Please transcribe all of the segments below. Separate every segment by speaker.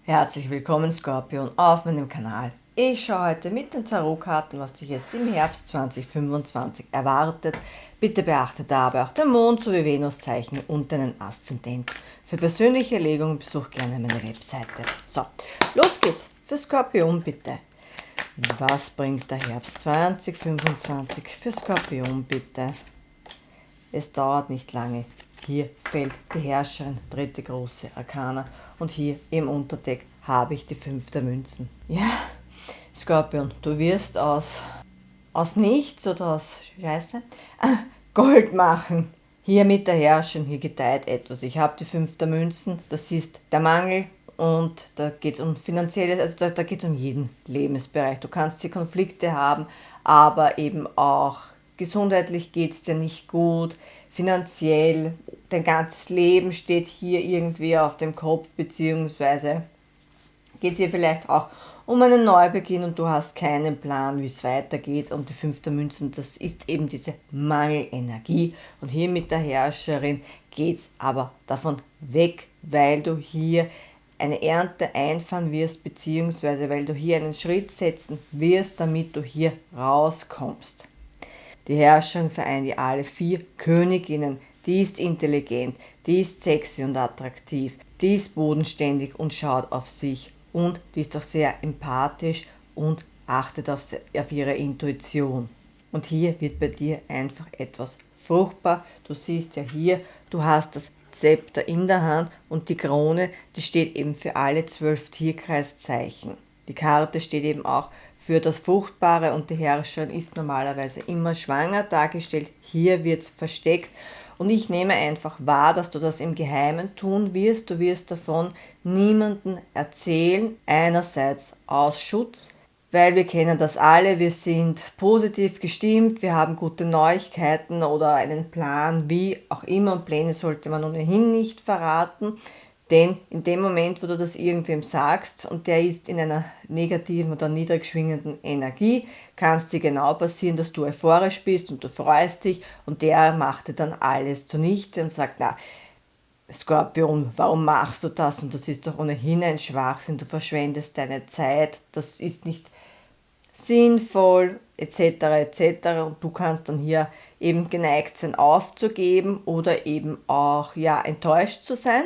Speaker 1: Herzlich willkommen Skorpion auf meinem Kanal. Ich schaue heute mit den Tarotkarten, was dich jetzt im Herbst 2025 erwartet. Bitte beachte dabei auch den Mond sowie Venuszeichen und deinen Aszendent. Für persönliche Legungen besuch gerne meine Webseite. So, los geht's. Für Skorpion bitte. Was bringt der Herbst 2025 für Skorpion bitte? Es dauert nicht lange. Hier fällt die Herrscherin, dritte große Arkana, und hier im Unterdeck habe ich die 5 der Münzen. Ja, Skorpion, du wirst aus nichts oder aus Scheiße Gold machen. Hier mit der Herrscherin, hier gedeiht etwas. Ich habe die 5 der Münzen, das ist der Mangel, und da geht es um finanzielles, also da geht es um jeden Lebensbereich. Du kannst hier Konflikte haben, aber eben auch gesundheitlich geht es dir nicht gut, finanziell, dein ganzes Leben steht hier irgendwie auf dem Kopf, beziehungsweise geht es hier vielleicht auch um einen Neubeginn und du hast keinen Plan, wie es weitergeht. Und die 5 der Münzen, das ist eben diese Mangelenergie. Und hier mit der Herrscherin geht es aber davon weg, weil du hier eine Ernte einfahren wirst, beziehungsweise weil du hier einen Schritt setzen wirst, damit du hier rauskommst. Die Herrscherin vereint die alle 4 Königinnen. Die ist intelligent, die ist sexy und attraktiv, die ist bodenständig und schaut auf sich, und die ist auch sehr empathisch und achtet auf ihre Intuition. Und hier wird bei dir einfach etwas fruchtbar. Du siehst ja hier, du hast das Zepter in der Hand und die Krone, die steht eben für alle 12 Tierkreiszeichen. Die Karte steht eben auch für das Fruchtbare, und die Herrscherin ist normalerweise immer schwanger dargestellt. Hier wird es versteckt, und ich nehme einfach wahr, dass du das im Geheimen tun wirst. Du wirst davon niemandem erzählen, einerseits aus Schutz, weil wir kennen das alle, wir sind positiv gestimmt, wir haben gute Neuigkeiten oder einen Plan, wie auch immer, und Pläne sollte man ohnehin nicht verraten. Denn in dem Moment, wo du das irgendwem sagst und der ist in einer negativen oder niedrig schwingenden Energie, kann es dir genau passieren, dass du euphorisch bist und du freust dich, und der macht dir dann alles zunichte und sagt, na, Skorpion, warum machst du das? Und das ist doch ohnehin ein Schwachsinn, du verschwendest deine Zeit, das ist nicht sinnvoll, etc. etc. Und du kannst dann hier eben geneigt sein, aufzugeben oder eben auch ja enttäuscht zu sein.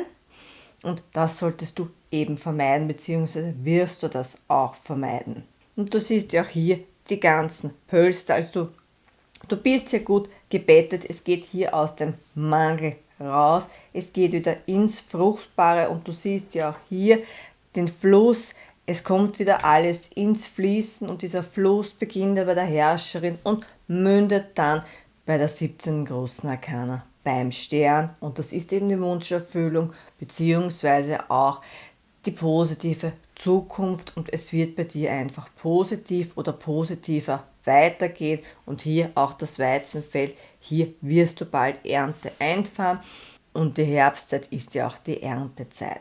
Speaker 1: Und das solltest du eben vermeiden, beziehungsweise wirst du das auch vermeiden. Und du siehst ja auch hier die ganzen Pölster, also du bist hier gut gebettet, es geht hier aus dem Mangel raus, es geht wieder ins Fruchtbare, und du siehst ja auch hier den Fluss, es kommt wieder alles ins Fließen, und dieser Fluss beginnt bei der Herrscherin und mündet dann bei der 17. großen Arkana beim Stern, und das ist eben die Wunscherfüllung beziehungsweise auch die positive Zukunft, und es wird bei dir einfach positiv oder positiver weitergehen, und hier auch das Weizenfeld, hier wirst du bald Ernte einfahren, und die Herbstzeit ist ja auch die Erntezeit.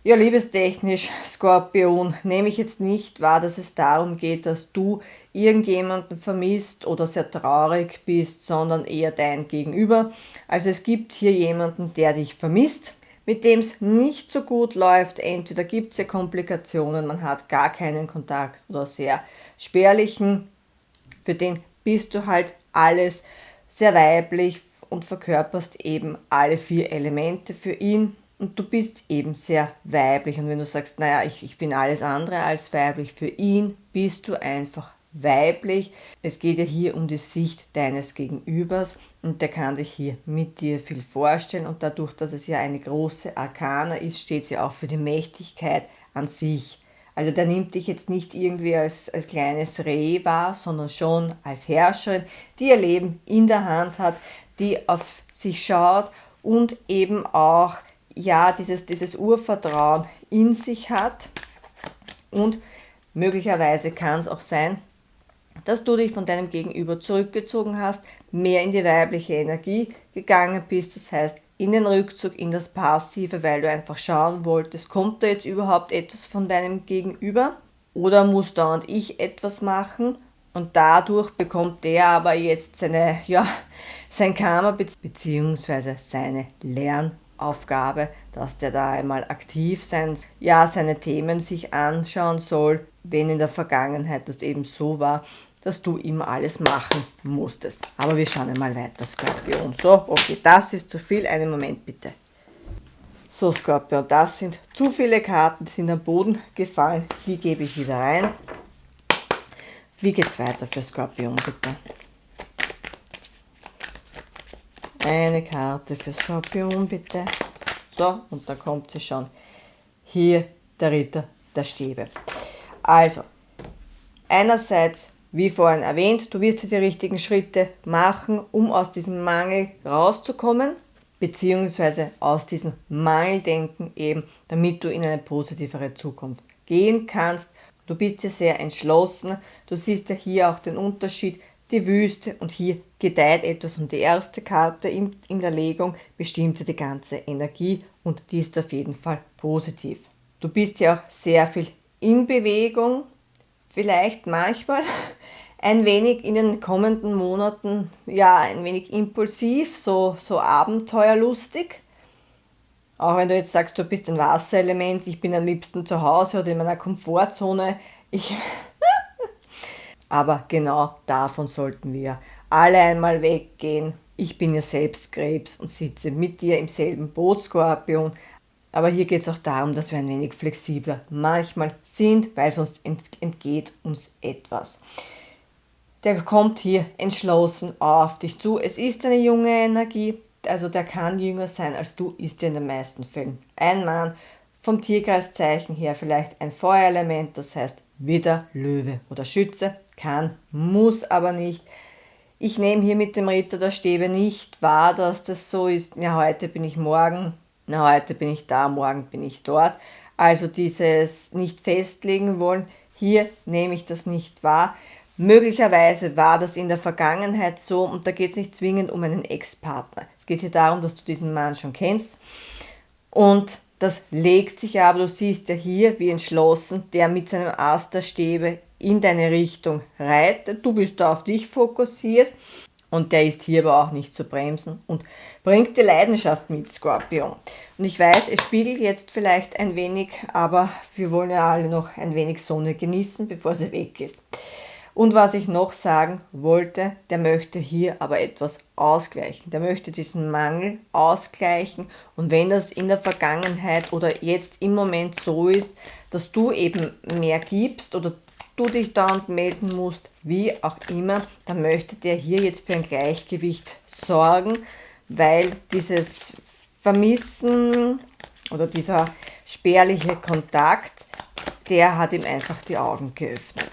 Speaker 1: Ja, liebestechnisch, Skorpion, nehme ich jetzt nicht wahr, dass es darum geht, dass du irgendjemanden vermisst oder sehr traurig bist, sondern eher dein Gegenüber. Also es gibt hier jemanden, der dich vermisst, mit dem es nicht so gut läuft. Entweder gibt es ja Komplikationen, man hat gar keinen Kontakt oder sehr spärlichen. Für den bist du halt alles sehr weiblich und verkörperst eben alle 4 Elemente für ihn. Und du bist eben sehr weiblich. Und wenn du sagst, naja, ich bin alles andere als weiblich, für ihn bist du einfach weiblich. Es geht ja hier um die Sicht deines Gegenübers, und der kann sich hier mit dir viel vorstellen. Und dadurch, dass es ja eine große Arkana ist, steht sie auch für die Mächtigkeit an sich. Also der nimmt dich jetzt nicht irgendwie als kleines Reh wahr, sondern schon als Herrscherin, die ihr Leben in der Hand hat, die auf sich schaut und eben auch ja, dieses Urvertrauen in sich hat. Und möglicherweise kann es auch sein, dass du dich von deinem Gegenüber zurückgezogen hast, mehr in die weibliche Energie gegangen bist, das heißt in den Rückzug, in das Passive, weil du einfach schauen wolltest, kommt da jetzt überhaupt etwas von deinem Gegenüber, oder muss da und ich etwas machen, und dadurch bekommt der aber jetzt sein Karma bzw. seine Aufgabe, dass der da einmal aktiv sein, ja, seine Themen sich anschauen soll, wenn in der Vergangenheit das eben so war, dass du immer alles machen musstest. Aber wir schauen einmal weiter, Skorpion. So, okay, das ist zu viel. Einen Moment bitte. So, Skorpion, das sind zu viele Karten, die sind am Boden gefallen. Die gebe ich wieder rein. Wie geht's weiter für Skorpion, bitte? Eine Karte für Skorpion, bitte. So, und da kommt sie schon. Hier der Ritter der Stäbe. Also, einerseits, wie vorhin erwähnt, du wirst die richtigen Schritte machen, um aus diesem Mangel rauszukommen, beziehungsweise aus diesem Mangeldenken eben, damit du in eine positivere Zukunft gehen kannst. Du bist ja sehr entschlossen, du siehst ja hier auch den Unterschied, die Wüste, und hier gedeiht etwas, und die erste Karte in der Legung bestimmt die ganze Energie und die ist auf jeden Fall positiv. Du bist ja auch sehr viel in Bewegung, vielleicht manchmal ein wenig in den kommenden Monaten, ja, ein wenig impulsiv, so abenteuerlustig. Auch wenn du jetzt sagst, du bist ein Wasserelement, ich bin am liebsten zu Hause oder in meiner Komfortzone. Aber genau davon sollten wir alle einmal weggehen. Ich bin ja selbst Krebs und sitze mit dir im selben Boot, Skorpion. Aber hier geht es auch darum, dass wir ein wenig flexibler manchmal sind, weil sonst entgeht uns etwas. Der kommt hier entschlossen auf dich zu. Es ist eine junge Energie, also der kann jünger sein als du, ist ja in den meisten Fällen ein Mann. Vom Tierkreiszeichen her vielleicht ein Feuerelement, das heißt Widder, Löwe oder Schütze. Kann, muss aber nicht. Ich nehme hier mit dem Ritter der Stäbe nicht wahr, dass das so ist, ja, heute bin ich morgen, na, heute bin ich da, morgen bin ich dort. Also dieses nicht festlegen wollen, hier nehme ich das nicht wahr. Möglicherweise war das in der Vergangenheit so, und da geht es nicht zwingend um einen Ex-Partner. Es geht hier darum, dass du diesen Mann schon kennst, und das legt sich aber, du siehst ja hier, wie entschlossen der mit seinem Ast der Stäbe in deine Richtung reitet. Du bist da auf dich fokussiert und der ist hier aber auch nicht zu bremsen und bringt die Leidenschaft mit, Skorpion. Und ich weiß, es spiegelt jetzt vielleicht ein wenig, aber wir wollen ja alle noch ein wenig Sonne genießen, bevor sie weg ist. Und was ich noch sagen wollte, der möchte hier aber etwas ausgleichen. Der möchte diesen Mangel ausgleichen. Und wenn das in der Vergangenheit oder jetzt im Moment so ist, dass du eben mehr gibst oder du dich dauernd melden musst, wie auch immer, dann möchte der hier jetzt für ein Gleichgewicht sorgen, weil dieses Vermissen oder dieser spärliche Kontakt, der hat ihm einfach die Augen geöffnet.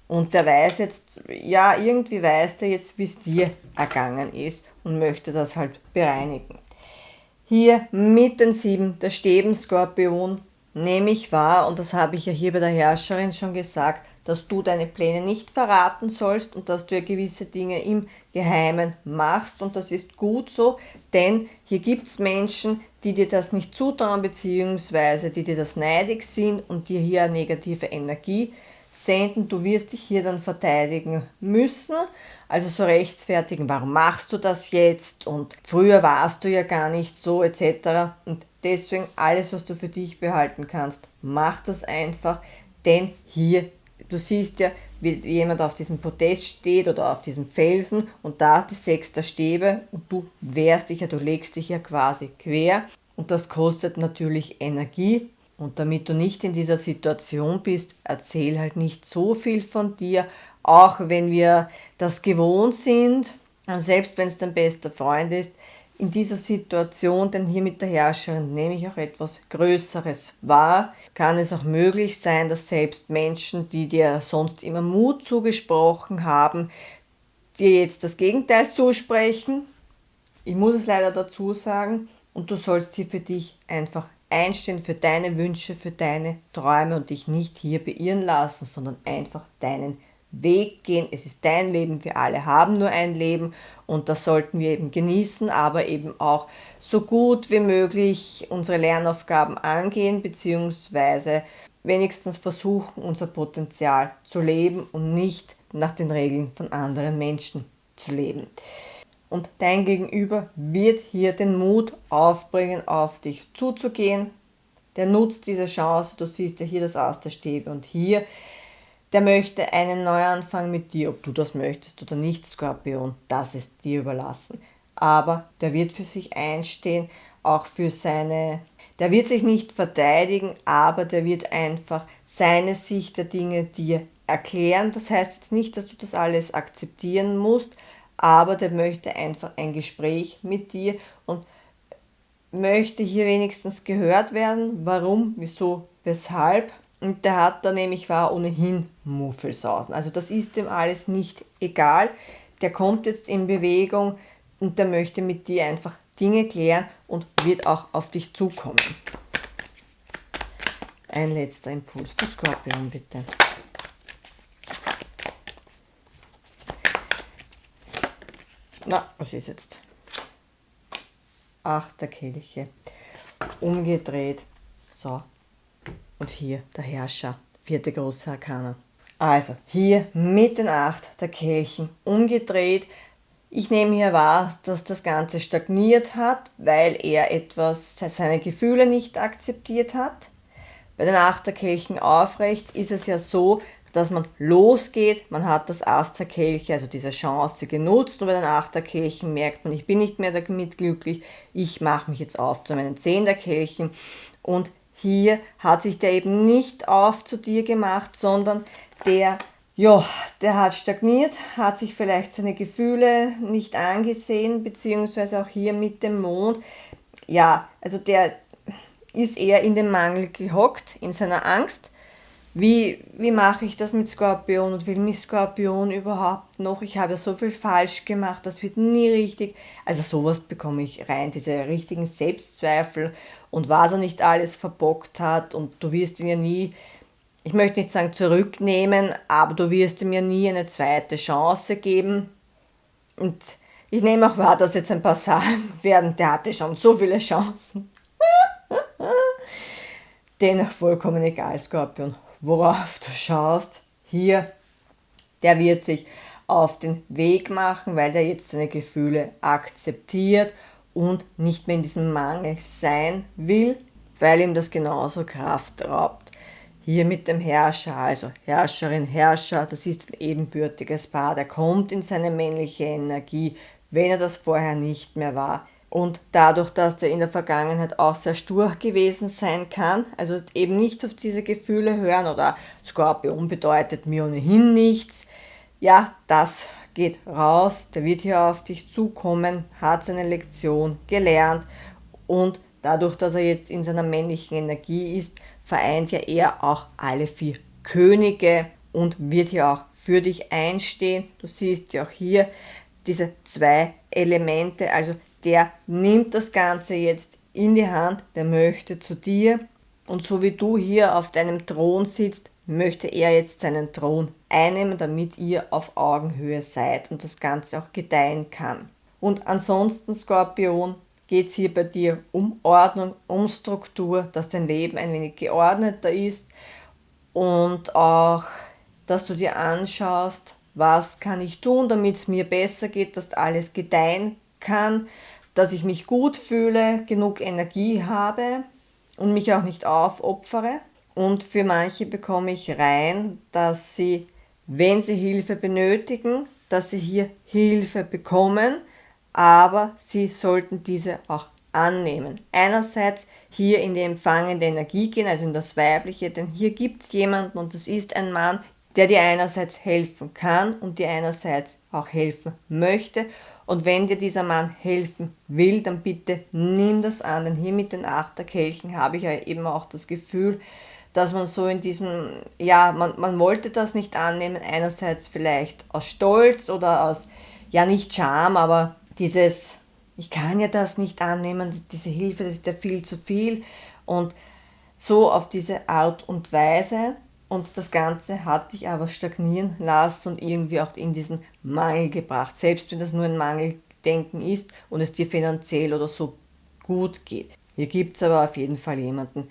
Speaker 1: Und der weiß jetzt, ja, irgendwie weiß der jetzt, wie es dir ergangen ist und möchte das halt bereinigen. Hier mit den 7 der Stäben, Skorpion, nehme ich wahr, und das habe ich ja hier bei der Herrscherin schon gesagt, dass du deine Pläne nicht verraten sollst und dass du ja gewisse Dinge im Geheimen machst, und das ist gut so, denn hier gibt es Menschen, die dir das nicht zutrauen, beziehungsweise die dir das neidig sind und dir hier eine negative Energie senden. Du wirst dich hier dann verteidigen müssen, also so rechtfertigen, warum machst du das jetzt und früher warst du ja gar nicht so etc. Und deswegen alles, was du für dich behalten kannst, mach das einfach, denn hier, du siehst ja, wie jemand auf diesem Podest steht oder auf diesem Felsen und da die 6 der Stäbe und du wehrst dich ja, du legst dich ja quasi quer und das kostet natürlich Energie. Und damit du nicht in dieser Situation bist, erzähl halt nicht so viel von dir, auch wenn wir das gewohnt sind, selbst wenn es dein bester Freund ist, in dieser Situation, denn hier mit der Herrscherin nehme ich auch etwas Größeres wahr, kann es auch möglich sein, dass selbst Menschen, die dir sonst immer Mut zugesprochen haben, dir jetzt das Gegenteil zusprechen. Ich muss es leider dazu sagen, und du sollst hier für dich einfach einstehen, für deine Wünsche, für deine Träume und dich nicht hier beirren lassen, sondern einfach deinen Weg gehen. Es ist dein Leben, wir alle haben nur ein Leben und das sollten wir eben genießen, aber eben auch so gut wie möglich unsere Lernaufgaben angehen, beziehungsweise wenigstens versuchen, unser Potenzial zu leben und nicht nach den Regeln von anderen Menschen zu leben. und dein Gegenüber wird hier den Mut aufbringen, auf dich zuzugehen. Der nutzt diese Chance, du siehst ja hier das Ass der Stäbe und hier, der möchte einen Neuanfang mit dir, ob du das möchtest oder nicht, Skorpion, das ist dir überlassen. Aber der wird für sich einstehen, auch für der wird sich nicht verteidigen, aber der wird einfach seine Sicht der Dinge dir erklären. Das heißt jetzt nicht, dass du das alles akzeptieren musst, aber der möchte einfach ein Gespräch mit dir und möchte hier wenigstens gehört werden. Warum, wieso, weshalb. Und der hat da nämlich war ohnehin Muffelsausen. Also das ist dem alles nicht egal. Der kommt jetzt in Bewegung und der möchte mit dir einfach Dinge klären und wird auch auf dich zukommen. Ein letzter Impuls für Skorpion, bitte. Na, was ist jetzt? Acht der Kelche. Umgedreht. So. Und hier der Herrscher. 4. große Arkana. Also, hier mit den 8 der Kelchen umgedreht. Ich nehme hier wahr, dass das Ganze stagniert hat, weil er seine Gefühle nicht akzeptiert hat. Bei den 8 der Kelchen aufrecht ist es ja so, dass man losgeht, man hat das Ass der Kelche, also diese Chance genutzt und bei den 8 der Kelchen merkt man, ich bin nicht mehr damit glücklich, ich mache mich jetzt auf zu meinen 10 der Kelchen und hier hat sich der eben nicht auf zu dir gemacht, sondern der hat stagniert, hat sich vielleicht seine Gefühle nicht angesehen, beziehungsweise auch hier mit dem Mond. Ja, also der ist eher in dem Mangel gehockt, in seiner Angst. Wie mache ich das mit Skorpion und will mich Skorpion überhaupt noch? Ich habe ja so viel falsch gemacht, das wird nie richtig. Also sowas bekomme ich rein, diese richtigen Selbstzweifel und was er nicht alles verbockt hat und du wirst ihn ja nie, ich möchte nicht sagen zurücknehmen, aber du wirst ihm ja nie eine zweite Chance geben. Und ich nehme auch wahr, dass jetzt ein paar sagen werden, der hatte schon so viele Chancen. Dennoch vollkommen egal, Skorpion, worauf du schaust. Hier, der wird sich auf den Weg machen, weil der jetzt seine Gefühle akzeptiert und nicht mehr in diesem Mangel sein will, weil ihm das genauso Kraft raubt. Hier mit dem Herrscher, also Herrscherin, Herrscher, das ist ein ebenbürtiges Paar, der kommt in seine männliche Energie, wenn er das vorher nicht mehr war. Und dadurch, dass der in der Vergangenheit auch sehr stur gewesen sein kann, also eben nicht auf diese Gefühle hören oder Skorpion bedeutet mir ohnehin nichts, ja, das geht raus, der wird hier auf dich zukommen, hat seine Lektion gelernt und dadurch, dass er jetzt in seiner männlichen Energie ist, vereint ja er auch alle 4 Könige und wird hier auch für dich einstehen. Du siehst ja auch hier diese 2 Elemente, also der nimmt das Ganze jetzt in die Hand, der möchte zu dir und so wie du hier auf deinem Thron sitzt, möchte er jetzt seinen Thron einnehmen, damit ihr auf Augenhöhe seid und das Ganze auch gedeihen kann. Und ansonsten, Skorpion, geht es hier bei dir um Ordnung, um Struktur, dass dein Leben ein wenig geordneter ist und auch, dass du dir anschaust, was kann ich tun, damit es mir besser geht, dass alles gedeihen kann, dass ich mich gut fühle, genug Energie habe und mich auch nicht aufopfere. Und für manche bekomme ich rein, dass sie, wenn sie Hilfe benötigen, dass sie hier Hilfe bekommen, aber sie sollten diese auch annehmen. Einerseits hier in die empfangende Energie gehen, also in das Weibliche, denn hier gibt es jemanden und das ist ein Mann, der dir einerseits helfen kann und dir einerseits auch helfen möchte. Und wenn dir dieser Mann helfen will, dann bitte nimm das an, denn hier mit den 8 der Kelchen habe ich ja eben auch das Gefühl, dass man so in diesem, ja, man wollte das nicht annehmen, einerseits vielleicht aus Stolz oder aus, ja nicht Scham, aber dieses, ich kann ja das nicht annehmen, diese Hilfe, das ist ja viel zu viel und so auf diese Art und Weise. Und das Ganze hat dich aber stagnieren lassen und irgendwie auch in diesen Mangel gebracht. Selbst wenn das nur ein Mangeldenken ist und es dir finanziell oder so gut geht. Hier gibt es aber auf jeden Fall jemanden,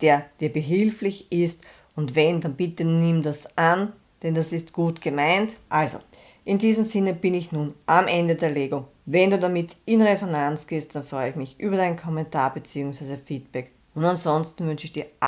Speaker 1: der dir behilflich ist. Und wenn, dann bitte nimm das an, denn das ist gut gemeint. Also, In diesem Sinne bin ich nun am Ende der Legung. Wenn du damit in Resonanz gehst, dann freue ich mich über deinen Kommentar bzw. Feedback. Und ansonsten wünsche ich dir